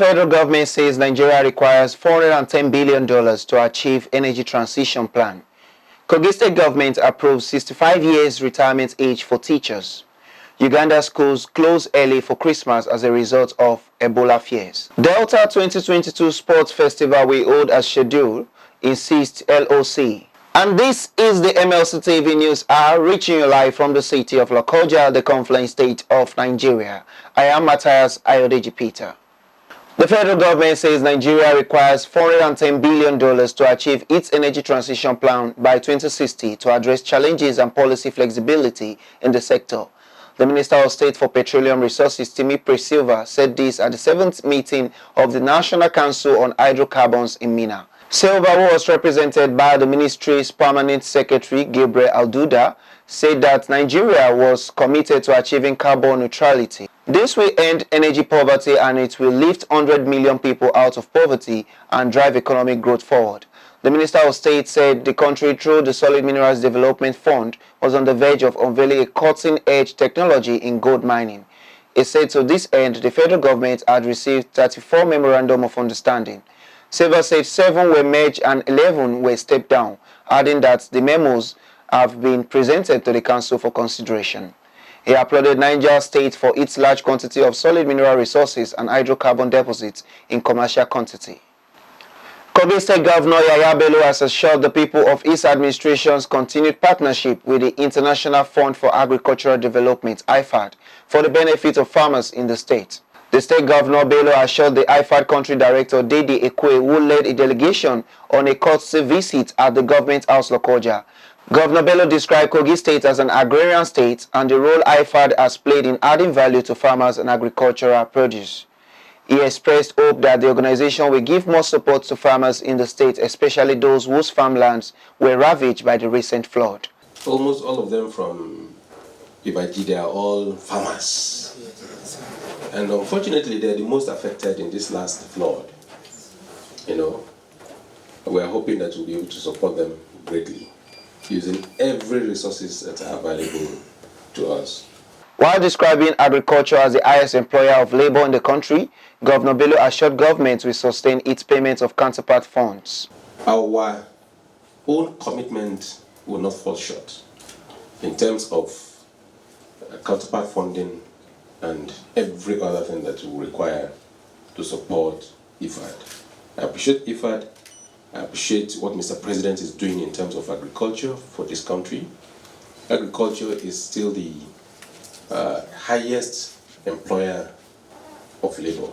federal government says Nigeria requires $410 billion to achieve energy transition plan. KOGI state government approves 65 years retirement age for teachers. Uganda schools close early for Christmas as a result of Ebola fears. Delta 2022 Sports Festival will hold as scheduled, insists LOC. And this is the MLC TV News Hour, reaching you live from the city of Lokoja, the confluence state of Nigeria. I am Matthias Ayodeji Peter. The federal government says Nigeria requires $410 billion to achieve its energy transition plan by 2060 to address challenges and policy flexibility in the sector. The Minister of State for Petroleum Resources, Timi Silva, said this at the 7th meeting of the National Council on Hydrocarbons in Minna. Silva, who was represented by the ministry's permanent secretary, Gabriel Alduda, said that Nigeria was committed to achieving carbon neutrality. This will end energy poverty and it will lift 100 million people out of poverty and drive economic growth forward. The Minister of State said the country, through the Solid Minerals Development Fund, was on the verge of unveiling a cutting-edge technology in gold mining. He said to this end, the federal government had received 34 memorandum of understanding. Silva said 7 were merged and 11 were stepped down, adding that the memos have been presented to the council for consideration. He applauded Niger State for its large quantity of solid mineral resources and hydrocarbon deposits in commercial quantity. KOGI State Governor Yaya Bello has assured the people of his administration's continued partnership with the International Fund for Agricultural Development, IFAD, for the benefit of farmers in the state. The State Governor Bello assured the IFAD Country Director Dede Ekwe, who led a delegation on a courtesy visit at the Government House Lokoja. Governor Bello described KOGI State as an agrarian state and the role IFAD has played in adding value to farmers and agricultural produce. He expressed hope that the organization will give more support to farmers in the state, especially those whose farmlands were ravaged by the recent flood. Almost all of them from Ibaji, they are all farmers. And unfortunately, they're the most affected in this last flood. We're hoping that we'll be able to support them greatly, using every resources that are available to us. While describing agriculture as the highest employer of labor in the country, Governor Bello assured government will sustain its payment of counterpart funds. Our own commitment will not fall short in terms of counterpart funding and every other thing that we require to support IFAD. I appreciate IFAD. I appreciate what Mr. President is doing in terms of agriculture for this country. Agriculture is still the highest employer of labor.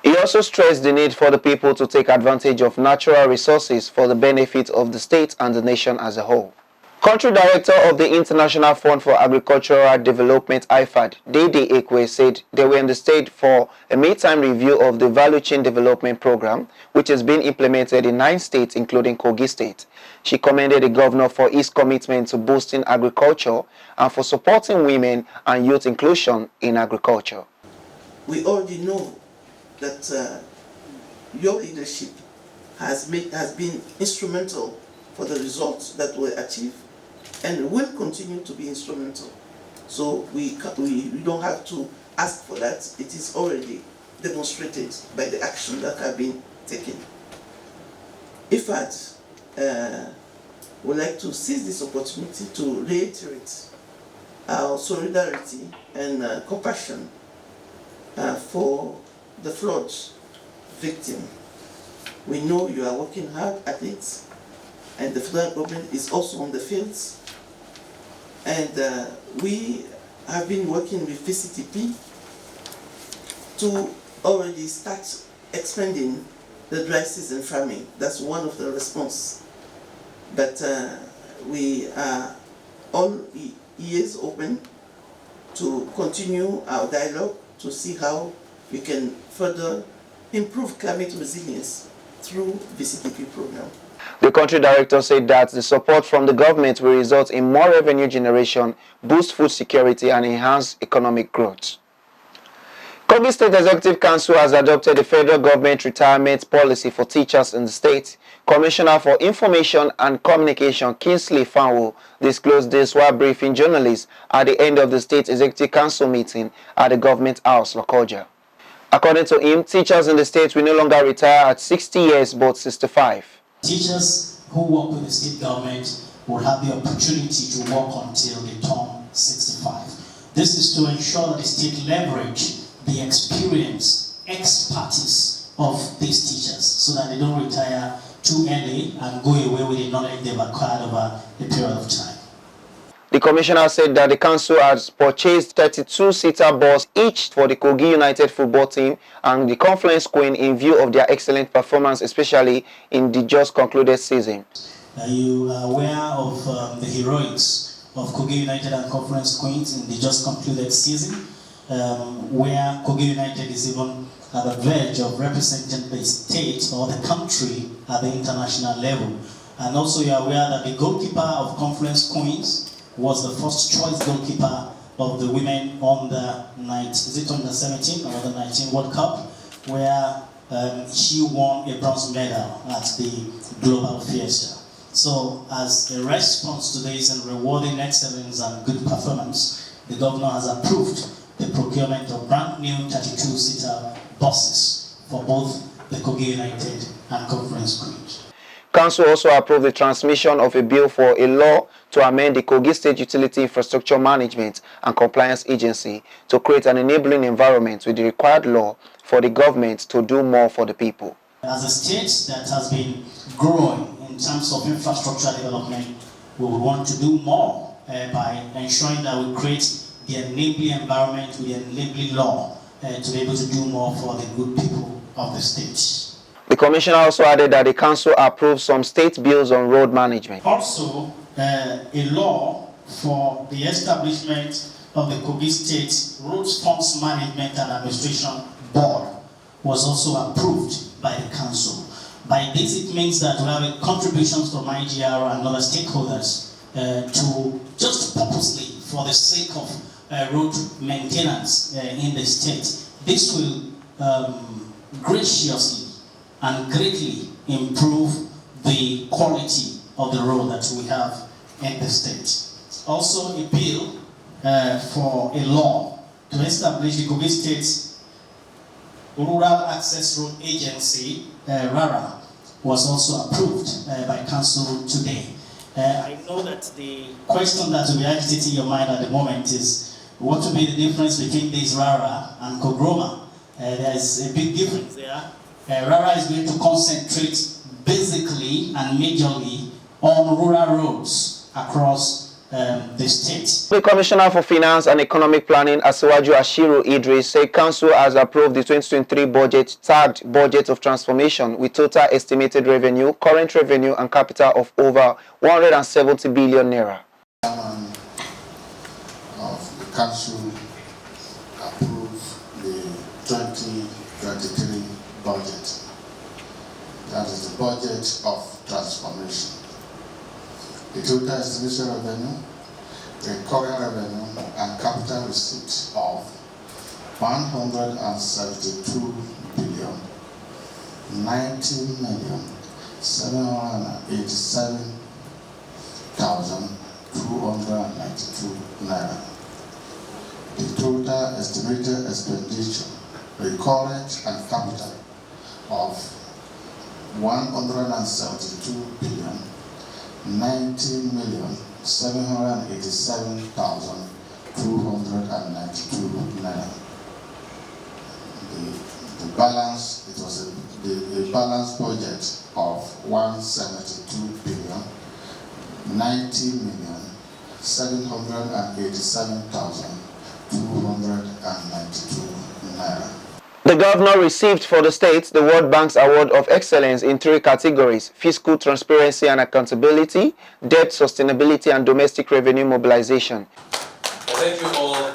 He also stressed the need for the people to take advantage of natural resources for the benefit of the state and the nation as a whole. Country Director of the International Fund for Agricultural Development, IFAD, Dede Ekwe, said they were in the state for a mid-time review of the Value Chain Development Program, which has been implemented in 9 states, including KOGI State. She commended the governor for his commitment to boosting agriculture and for supporting women and youth inclusion in agriculture. We already know that your leadership has been instrumental for the results that were achieved and will continue to be instrumental. So we don't have to ask for that. It is already demonstrated by the action that have been taken. IFAD would like to seize this opportunity to reiterate our solidarity and compassion for the flood victim. We know you are working hard at it, and the federal government is also on the fields. And we have been working with VCTP to already start expanding the dry season farming. That's one of the response. But we are all ears open to continue our dialogue to see how we can further improve climate resilience through the VCTP program. The country director said that the support from the government will result in more revenue generation, boost food security, and enhance economic growth. KOGI State Executive Council has adopted the federal government retirement policy for teachers in the state. Commissioner for Information and Communication Kingsley Fanwo disclosed this while briefing journalists at the end of the State Executive Council meeting at the Government House, Lokoja. According to him, teachers in the state will no longer retire at 60 years but 65. Teachers who work with the state government will have the opportunity to work until they turn 65. This is to ensure that the state leverage the experience, expertise of these teachers so that they don't retire too early and go away with the knowledge they've acquired over a period of time. The commissioner said that the council has purchased 32-seater bus each for the KOGI United football team and the Conference Queen in view of their excellent performance, especially in the just concluded season. Are you aware of the heroics of KOGI United and Conference Queens in the just concluded season, where KOGI United is even at the verge of representing the state or the country at the international level? And also you are aware that the goalkeeper of Conference Queens was the first choice goalkeeper of the women under 17 or the 19 World Cup, where she won a bronze medal at the Global Fiesta. So as a response to this and rewarding excellence and good performance, the governor has approved the procurement of brand new 32-seater buses for both the KOGI United and Conference Queens. Council also approved the transmission of a bill for a law to amend the KOGI State Utility Infrastructure Management and Compliance Agency to create an enabling environment with the required law for the government to do more for the people. As a state that has been growing in terms of infrastructure development, we will want to do more by ensuring that we create the enabling environment with the enabling law to be able to do more for the good people of the state. The commissioner also added that the council approved some state bills on road management. Also, a law for the establishment of the KOGI State Roads Funds Management and Administration Board was also approved by the council. By this, it means that we have contributions from IGR and other stakeholders to just purposely for the sake of road maintenance in the state. This will graciously and greatly improve the quality of the road that we have in the state. Also a bill for a law to establish the KOGI State Rural Access Road Agency, RARA, was also approved by council today. I know that the question that will be agitating your mind at the moment is what will be the difference between this RARA and KOGROMA. There is a big difference there. RARA is going to concentrate basically and majorly on rural roads across the state. The Commissioner for Finance and Economic Planning, Asiwaju Ashiru Idris, said Council has approved the 2023 budget tagged Budget of Transformation with total estimated revenue, current revenue and capital of over 170 billion naira. Chairman of the Council approved the 2023 budget. That is the budget of transformation. The total estimated revenue, recurring revenue, and capital receipts of 172 billion 19,787,292 naira. The total estimated expenditure, recurrent and capital, of 172 billion 19,787,292 naira. The balance, it was a balanced budget of 172 billion 90,787,292 naira. The governor received for the state the World Bank's Award of Excellence in 3 categories: fiscal transparency and accountability, debt sustainability, and domestic revenue mobilization. Thank you all.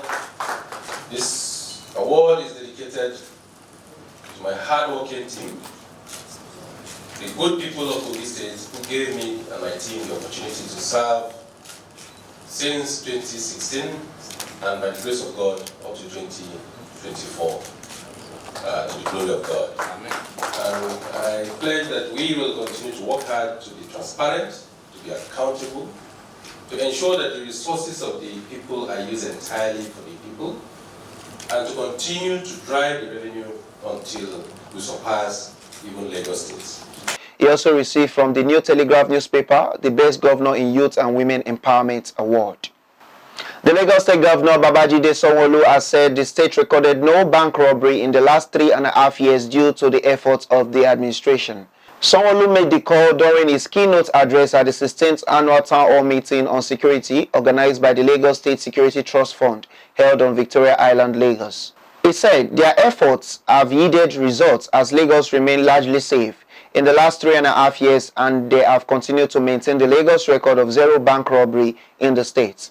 This award is dedicated to my hard-working team, the good people of KOGI State who gave me and my team the opportunity to serve since 2016 and by the grace of God up to 2024. To the glory of God. Amen. And I pledge that we will continue to work hard to be transparent, to be accountable, to ensure that the resources of the people are used entirely for the people, and to continue to drive the revenue until we surpass even Lagos State. He also received from the New Telegraph newspaper the Best Governor in Youth and Women Empowerment Award. The Lagos State Governor Babajide Sanwo-Olu has said the state recorded no bank robbery in the last 3.5 years due to the efforts of the administration. Sanwo-Olu made the call during his keynote address at the 16th Annual Town Hall Meeting on Security organized by the Lagos State Security Trust Fund held on Victoria Island, Lagos. He said their efforts have yielded results as Lagos remained largely safe in the last 3.5 years, and they have continued to maintain the Lagos record of zero bank robbery in the state.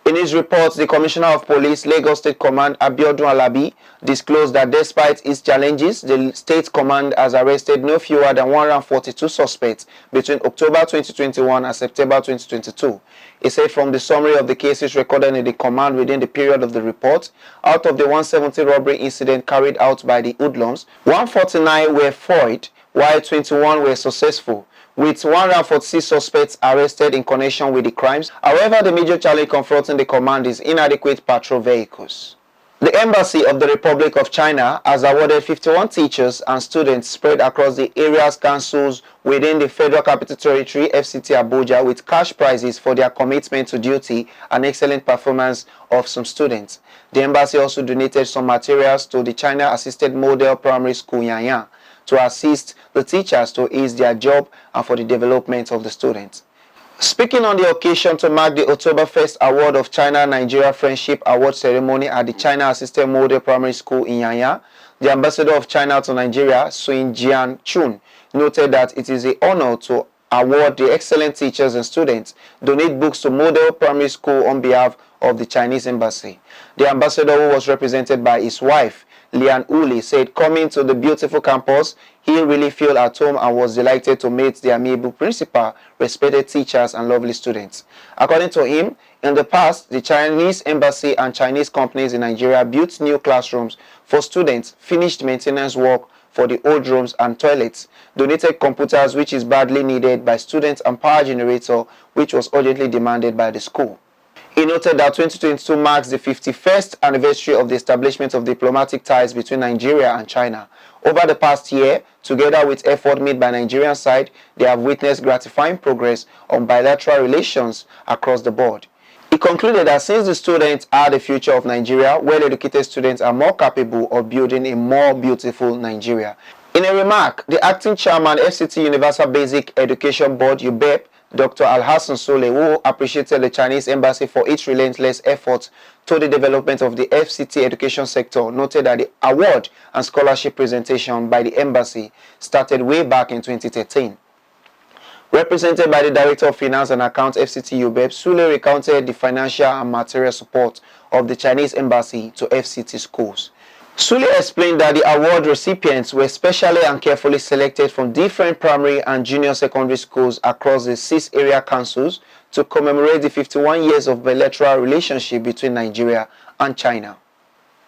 In his report, the Commissioner of Police, Lagos State Command, Abiodun Alabi, disclosed that despite its challenges, the State Command has arrested no fewer than 142 suspects between October 2021 and September 2022. He said from the summary of the cases recorded in the command within the period of the report, out of the 170 robbery incidents carried out by the hoodlums, 149 were foiled, while 21 were successful, with 146 suspects arrested in connection with the crimes. However, the major challenge confronting the command is inadequate patrol vehicles. The Embassy of the Republic of China has awarded 51 teachers and students spread across the areas councils within the Federal Capital Territory FCT Abuja with cash prizes for their commitment to duty and excellent performance of some students. The embassy also donated some materials to the China Assisted Model Primary School Yanyan to assist the teachers to ease their job and for the development of the students. Speaking on the occasion to mark the Oktoberfest Award of China-Nigeria Friendship Award ceremony at the China Assisted Model Primary School in Yanyan, the ambassador of China to Nigeria, Sun Jian-chun, noted that it is an honor to award the excellent teachers and students, donate books to Model Primary School on behalf of the Chinese embassy. The ambassador, who was represented by his wife, Lian Uli, said coming to the beautiful campus, he really felt at home and was delighted to meet the amiable principal, respected teachers and lovely students. According to him, in the past, the Chinese embassy and Chinese companies in Nigeria built new classrooms for students, finished maintenance work for the old rooms and toilets, donated computers which is badly needed by students and power generator which was urgently demanded by the school. He noted that 2022 marks the 51st anniversary of the establishment of diplomatic ties between Nigeria and China. Over the past year, together with effort made by Nigerian side, they have witnessed gratifying progress on bilateral relations across the board. He concluded that since the students are the future of Nigeria, well-educated students are more capable of building a more beautiful Nigeria. In a remark, the acting chairman, FCT Universal Basic Education Board, UBEP, Dr. Al-Hassan Sole, who appreciated the Chinese embassy for its relentless efforts to the development of the FCT education sector, noted that the award and scholarship presentation by the embassy started way back in 2013. Represented by the Director of Finance and Accounts FCT UBEP, Sule recounted the financial and material support of the Chinese embassy to FCT schools. Sule explained that the award recipients were specially and carefully selected from different primary and junior secondary schools across the 6 area councils to commemorate the 51 years of bilateral relationship between Nigeria and China.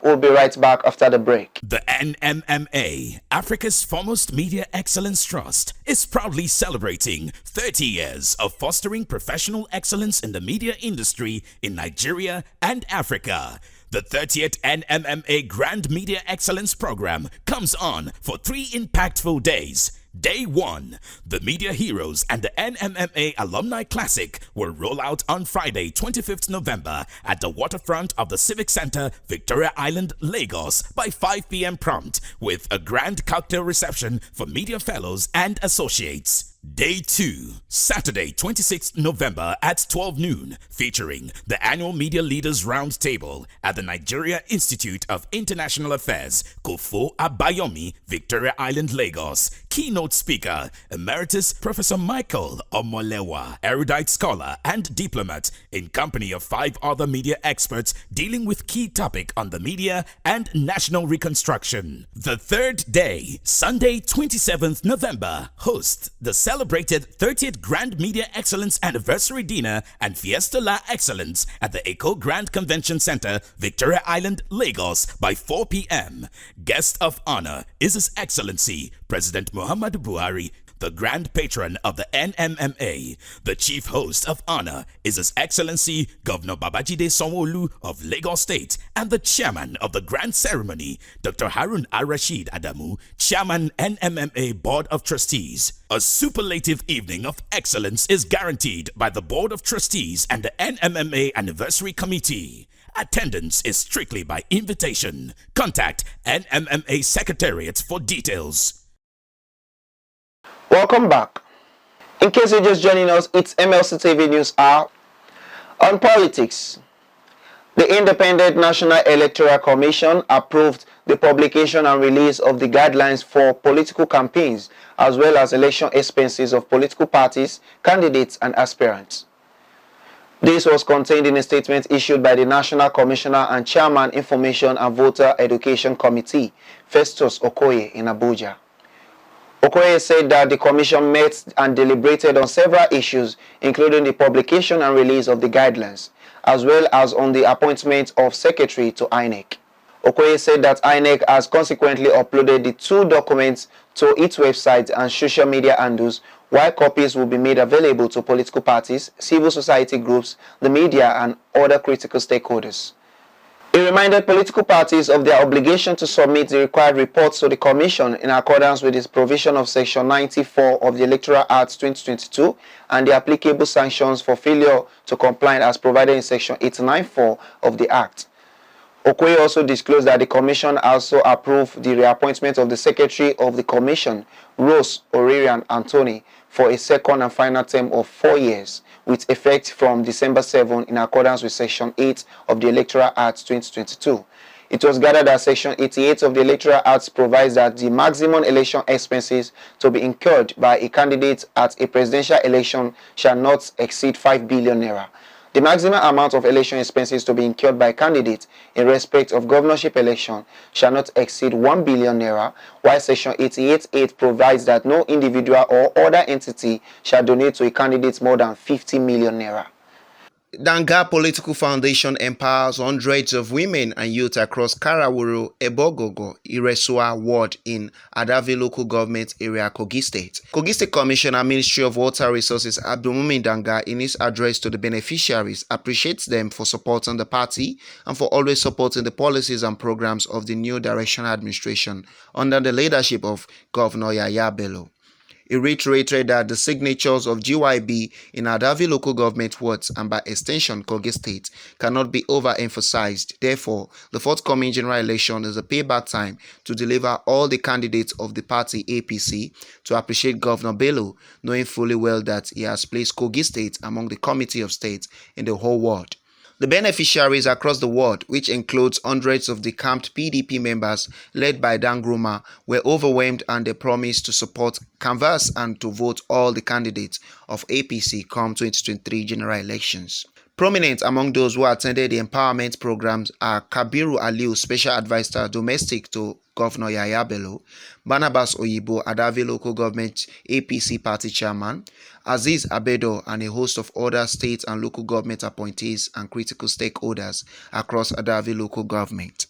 We'll be right back after the break. The NMMA, Africa's foremost media excellence trust, is proudly celebrating 30 years of fostering professional excellence in the media industry in Nigeria and Africa. The 30th NMMA Grand Media Excellence Program comes on for 3 impactful days. Day 1, the Media Heroes and the NMMA Alumni Classic will roll out on Friday, 25th November at the waterfront of the Civic Center, Victoria Island, Lagos by 5 p.m. prompt with a grand cocktail reception for media fellows and associates. Day 2, Saturday, 26th November at 12 noon, featuring the annual Media Leaders Roundtable at the Nigeria Institute of International Affairs, Kofo Abayomi, Victoria Island, Lagos. Keynote speaker, Emeritus Professor Michael Omolewa, erudite scholar and diplomat, in company of 5 other media experts dealing with key topic on the media and national reconstruction. The third day, Sunday, 27th November, host the celebrated 30th Grand Media Excellence Anniversary Dinner and Fiesta La Excellence at the Eco Grand Convention Center, Victoria Island, Lagos by 4 p.m. Guest of honor is His Excellency President Muhammadu Buhari. the Grand Patron of the NMMA. The Chief Host of Honor is His Excellency Governor Babajide Sanwo-Olu of Lagos State, and the Chairman of the Grand Ceremony, Dr. Harun Al-Rashid Adamu, Chairman NMMA Board of Trustees. A superlative evening of excellence is guaranteed by the Board of Trustees and the NMMA Anniversary Committee. Attendance is strictly by invitation. Contact NMMA Secretariat for details. Welcome back. In case you're just joining us, it's MLC TV News Hour. On politics, the Independent National Electoral Commission approved the publication and release of the guidelines for political campaigns, as well as election expenses of political parties, candidates, and aspirants. This was contained in a statement issued by the National Commissioner and Chairman Information and Voter Education Committee, Festus Okoye, in Abuja. Okoye said that the commission met and deliberated on several issues, including the publication and release of the guidelines, as well as on the appointment of secretary to INEC. Okoye said that INEC has consequently uploaded the two documents to its website and social media handles, while copies will be made available to political parties, civil society groups, the media, and other critical stakeholders. He reminded political parties of their obligation to submit the required reports to the Commission in accordance with its provision of Section 94 of the Electoral Act 2022 and the applicable sanctions for failure to comply as provided in Section 894 of the Act. Okoye also disclosed that the Commission also approved the reappointment of the Secretary of the Commission, Rose Orerian Anthony, for a second and final term of 4 years, with effect from December 7 in accordance with Section 8 of the Electoral Act 2022. It was gathered that Section 88 of the Electoral Act provides that the maximum election expenses to be incurred by a candidate at a presidential election shall not exceed 5 billion naira. The maximum amount of election expenses to be incurred by candidates in respect of governorship election shall not exceed 1 billion naira, while Section 88.8 provides that no individual or other entity shall donate to a candidate more than 50 million naira. Danga Political Foundation empowers hundreds of women and youth across Karawuru, Ebogogo, Iresua ward in Adavi local government area, Kogi State. Kogi State Commissioner, Ministry of Water Resources, Abdulmumin Danga, in his address to the beneficiaries, appreciates them for supporting the party and for always supporting the policies and programs of the new directional administration under the leadership of Governor Yaya Bello. He reiterated that the signatures of GYB in Adavi local government wards and by extension Kogi State cannot be overemphasized. Therefore, the forthcoming general election is a payback time to deliver all the candidates of the party APC to appreciate Governor Bello, knowing fully well that he has placed Kogi State among the committee of states in the whole world. The beneficiaries across the world, which includes hundreds of decamped PDP members led by Dangruma, were overwhelmed and they promised to support, canvass and to vote all the candidates of APC come 2023 general elections. Prominent among those who attended the empowerment programs are Kabiru Aliu, Special Advisor Domestic to Governor Yaya Bello, Barnabas Oyibo, Adavi Local Government APC Party Chairman, Aziz Abedo, and a host of other state and local government appointees and critical stakeholders across Adavi Local Government.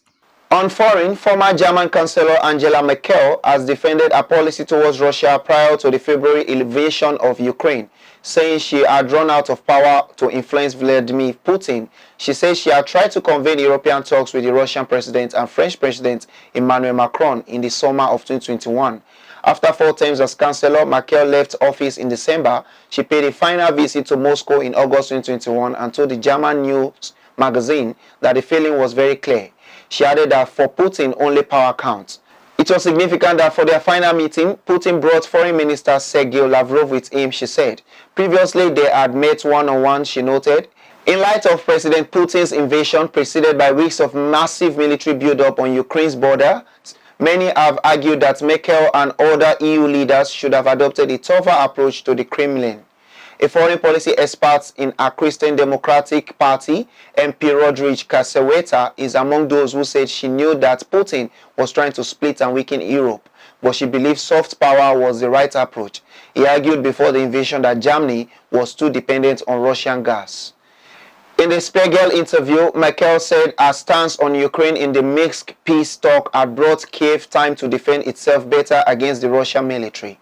On foreign, former German Chancellor Angela Merkel has defended her policy towards Russia prior to the February invasion of Ukraine, saying she had run out of power to influence Vladimir Putin. She says she had tried to convene European talks with the Russian President and French President Emmanuel Macron in the summer of 2021. After 4 terms as Chancellor, Merkel left office in December. She paid a final visit to Moscow in August 2021 and told the German news magazine that the feeling was very clear. She added that for Putin, only power counts. It was significant that for their final meeting, Putin brought Foreign Minister Sergei Lavrov with him, she said. Previously, they had met one-on-one, she noted. In light of President Putin's invasion, preceded by weeks of massive military build-up on Ukraine's border, many have argued that Merkel and other EU leaders should have adopted a tougher approach to the Kremlin. A foreign policy expert in a Christian Democratic Party, MP Rodriguez Caseweta, is among those who said she knew that Putin was trying to split and weaken Europe, but she believed soft power was the right approach. He argued before the invasion that Germany was too dependent on Russian gas. In the Spiegel interview, Merkel said her stance on Ukraine in the Minsk peace talk had brought Kiev time to defend itself better against the Russian military.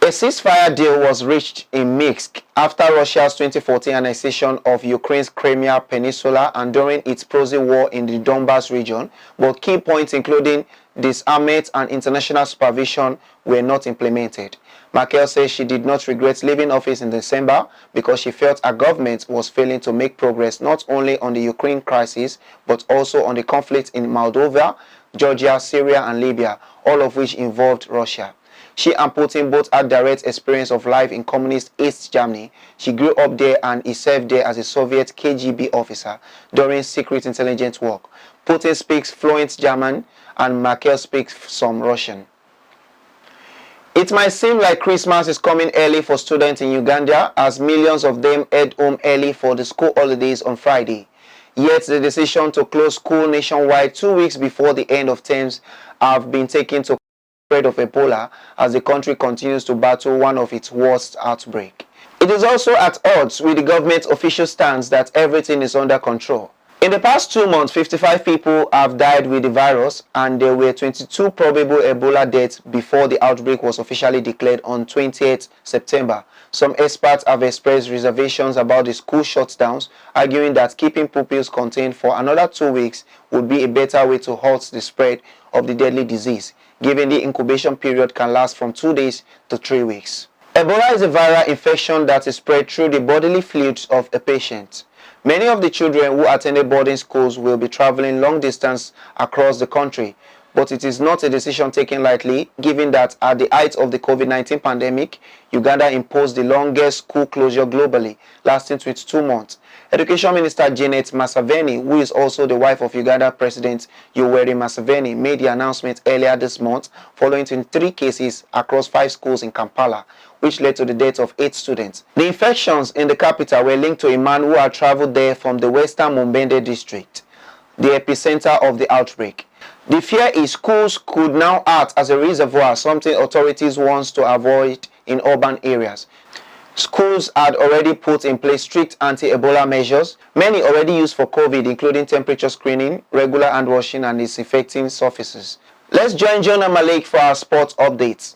A ceasefire deal was reached in Minsk after Russia's 2014 annexation of Ukraine's Crimea Peninsula and during its proxy war in the Donbas region, but key points including disarmament and international supervision were not implemented. Merkel says she did not regret leaving office in December because she felt her government was failing to make progress not only on the Ukraine crisis but also on the conflict in Moldova, Georgia, Syria and Libya, all of which involved Russia. She and Putin both had direct experience of life in communist East Germany. She grew up there and he served there as a Soviet KGB officer during secret intelligence work. Putin speaks fluent German and Merkel speaks some Russian. It might seem like Christmas is coming early for students in Uganda as millions of them head home early for the school holidays on Friday. Yet the decision to close school nationwide 2 weeks before the end of terms have been taken to spread of Ebola as the country continues to battle one of its worst outbreaks. It is also at odds with the government official stance that everything is under control. In the past 2 months, 55 people have died with the virus and there were 22 probable Ebola deaths before the outbreak was officially declared on 28th September. Some experts have expressed reservations about the school shutdowns, arguing that keeping pupils contained for another 2 weeks would be a better way to halt the spread of the deadly disease, given the incubation period can last from 2 days to 3 weeks. Ebola is a viral infection that is spread through the bodily fluids of a patient. Many of the children who attended boarding schools will be traveling long distance across the country, but it is not a decision taken lightly, given that at the height of the COVID-19 pandemic, Uganda imposed the longest school closure globally, lasting 22 months. Education Minister Janet Museveni, who is also the wife of Uganda President Yoweri Museveni, made the announcement earlier this month following 23 cases across 5 schools in Kampala, which led to the death of 8 students. The infections in the capital were linked to a man who had traveled there from the western Mumbende district, the epicenter of the outbreak. The fear is schools could now act as a reservoir, something authorities want to avoid in urban areas. Schools had already put in place strict anti-Ebola measures, many already used for COVID, including temperature screening, regular hand washing and disinfecting surfaces. Let's join Jonah Malik for our sports updates.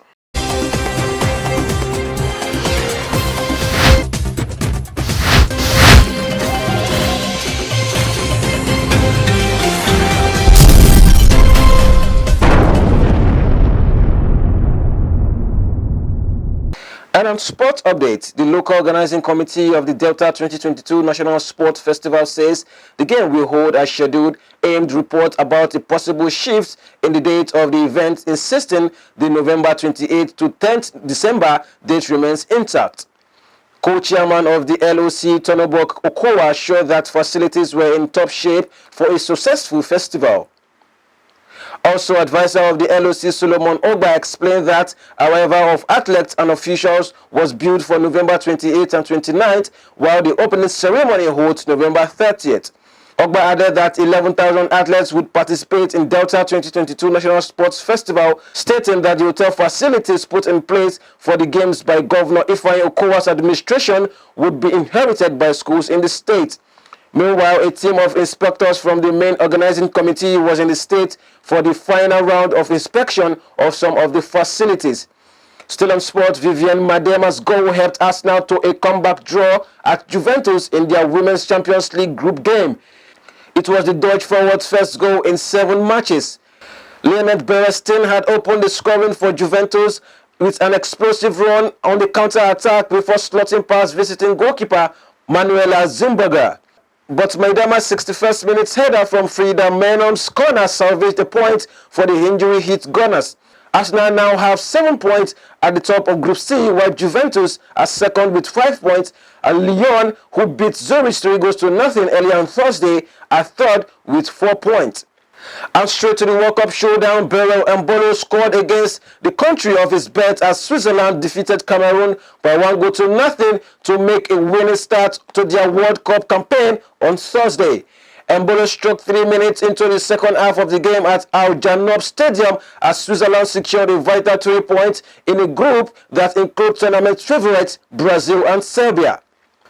And on Sports Update, the local organizing committee of the Delta 2022 National Sport Festival says the game will hold as scheduled, aimed report about a possible shift in the date of the event, insisting the November 28th to 10th December date remains intact. Co-chairman of the LOC, Tonobok Okowa, assured that facilities were in top shape for a successful festival. Also, advisor of the LOC, Solomon Ogba, explained that arrival of athletes and officials was billed for November 28th and 29th, while the opening ceremony holds November 30th. Ogba added that 11,000 athletes would participate in Delta 2022 National Sports Festival, stating that the hotel facilities put in place for the games by Governor Ifeanyi Okowa's administration would be inherited by schools in the state. Meanwhile, a team of inspectors from the main organizing committee was in the state for the final round of inspection of some of the facilities. Still on sports, Vivian Madema's goal helped Arsenal to a comeback draw at Juventus in their Women's Champions League group game. It was the Dutch forward's first goal in 7 matches. Leonard Berestin had opened the scoring for Juventus with an explosive run on the counter-attack before slotting past visiting goalkeeper Manuela Zimberger. But Maidama's 61st minute header from Frida Menon's corner salvaged the point for the injury-hit Gunners. Arsenal now have 7 points at the top of Group C, while Juventus are second with 5 points, and Lyon, who beat Zurich 3-0 earlier on Thursday, are third with 4 points. And straight to the World Cup showdown, Beryl Mbolo scored against the country of his birth as Switzerland defeated Cameroon by 1-0 to make a winning start to their World Cup campaign on Thursday. Mbolo struck 3 minutes into the second half of the game at Al Janoub Stadium as Switzerland secured a vital 3 points in a group that includes tournament favorites Brazil and Serbia.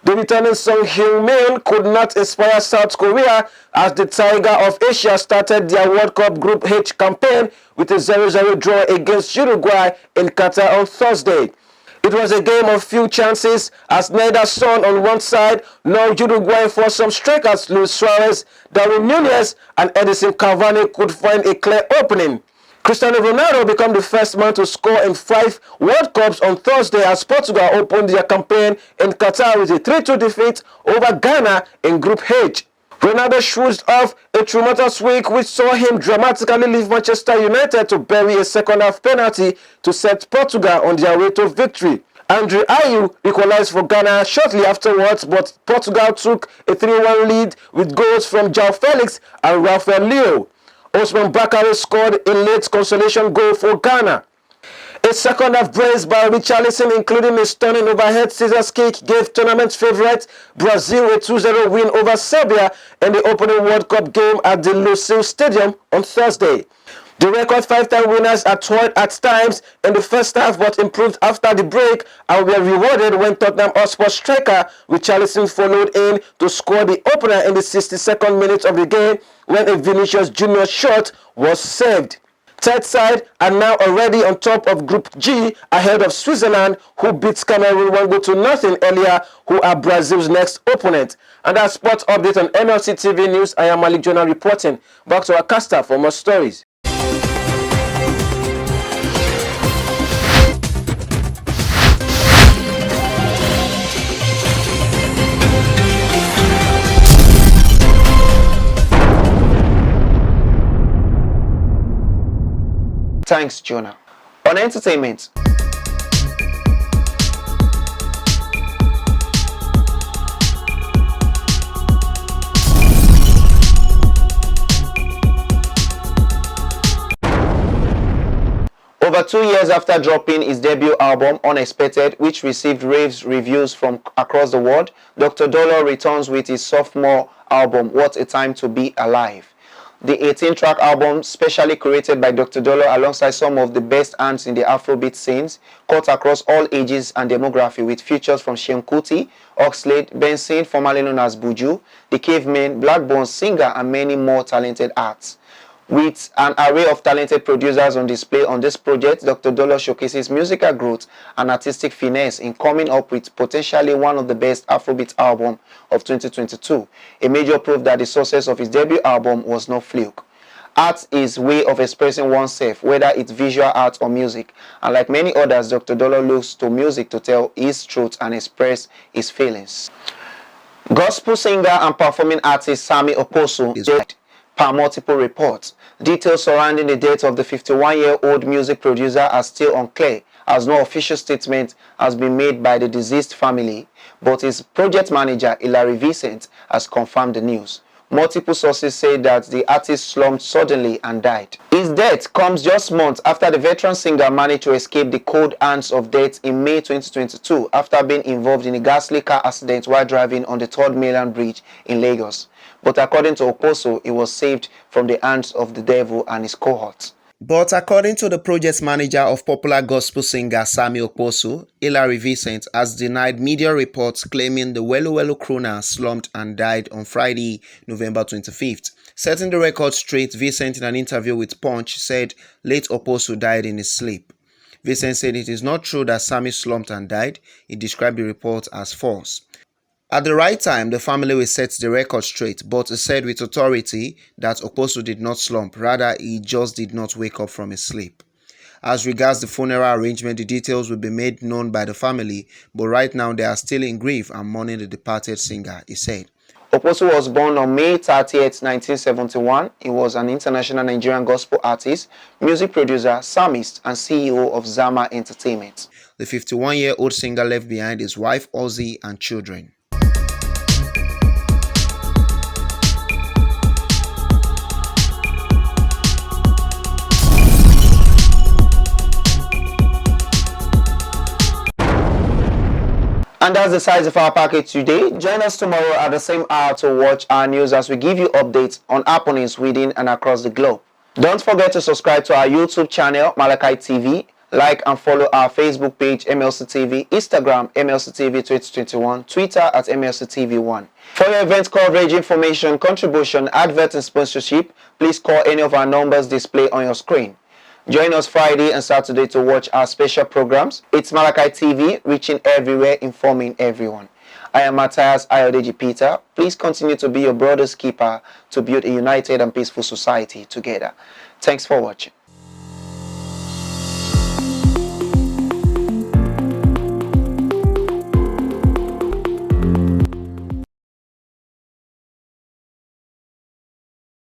The returning Song Heung-min could not inspire South Korea as the Tiger of Asia started their World Cup Group H campaign with a 0-0 draw against Uruguay in Qatar on Thursday. It was a game of few chances as neither Son on one side nor Uruguay for some strikers Luis Suarez, Darwin Núñez and Edison Cavani could find a clear opening. Cristiano Ronaldo became the first man to score in 5 World Cups on Thursday as Portugal opened their campaign in Qatar with a 3-2 defeat over Ghana in Group H. Ronaldo shrugged off a tremendous week which saw him dramatically leave Manchester United to bury a second-half penalty to set Portugal on their way to victory. Andre Ayew equalized for Ghana shortly afterwards, but Portugal took a 3-1 lead with goals from João Felix and Rafael Leo. Osman Bakary scored a late consolation goal for Ghana. A second-half brace by Richarlison, including a stunning overhead scissors kick, gave tournament favourite Brazil a 2-0 win over Serbia in the opening World Cup game at the Lusail Stadium on Thursday. The record 5-time winners are toyed at times in the first half but improved after the break and were rewarded when Tottenham Hotspur striker Richarlison followed in to score the opener in the 62nd minute of the game when a Vinicius Junior shot was saved. Third side are now already on top of Group G ahead of Switzerland, who beat Cameroon 1-0 earlier, who are Brazil's next opponent. And that's sports update on MLC TV News. I am Malik Jonah reporting. Back to our caster for more stories. Thanks, Jonah. On entertainment. Over 2 years after dropping his debut album, Unexpected, which received rave reviews from across the world, Dr. Dollar returns with his sophomore album, What a Time to Be Alive. The 18-track album, specially curated by Dr. Dollar alongside some of the best hands in the Afrobeat scenes, cut across all ages and demography with features from Shem Kuti, Oxlade, Benson, formerly known as Buju, The Cavemen, Black Bones Singer, and many more talented acts. With an array of talented producers on display on this project, Dr. Dollar showcases musical growth and artistic finesse in coming up with potentially one of the best Afrobeat albums of 2022, a major proof that the success of his debut album was no fluke. Art is a way of expressing oneself, whether it's visual art or music, and like many others, Dr. Dollar looks to music to tell his truth and express his feelings. Gospel singer and performing artist Sammy Okposo is dead, per multiple reports. Details surrounding the death of the 51-year-old music producer are still unclear, as no official statement has been made by the deceased family, but his project manager, Hilary Vincent, has confirmed the news. Multiple sources say that the artist slumped suddenly and died. His death comes just months after the veteran singer managed to escape the cold hands of death in May 2022 after being involved in a ghastly car accident while driving on the 3rd Mainland Bridge in Lagos. But according to Okposo, he was saved from the hands of the devil and his cohorts. But according to the project manager of popular gospel singer Sammy Okposo, Hilary Vincent has denied media reports claiming the Welu Welu crooner slumped and died on Friday, November 25th. Setting the record straight, Vincent in an interview with Punch said late Okposo died in his sleep. Vincent said it is not true that Sammy slumped and died. He described the report as false. At the right time, the family will set the record straight, but he said with authority that Okposo did not slump, rather he just did not wake up from his sleep. As regards the funeral arrangement, the details will be made known by the family, but right now they are still in grief and mourning the departed singer, he said. Okposo was born on May 30th, 1971. He was an international Nigerian gospel artist, music producer, psalmist, and CEO of Zama Entertainment. The 51-year-old singer left behind his wife, Ozzy, and children. And that's the size of our package today. Join us tomorrow at the same hour to watch our news as we give you updates on happenings within and across the globe. Don't forget to subscribe to our YouTube channel, MLC TV. Like and follow our Facebook page, MLC TV, Instagram, MLC TV 2021, Twitter at MLC TV1. For your event coverage, information, contribution, advert and sponsorship, please call any of our numbers displayed on your screen. Join us Friday and Saturday to watch our special programs. It's MLC TV, reaching everywhere, informing everyone. I am Matthias Ayodeji Peter. Please continue to be your brother's keeper to build a united and peaceful society together. Thanks for watching.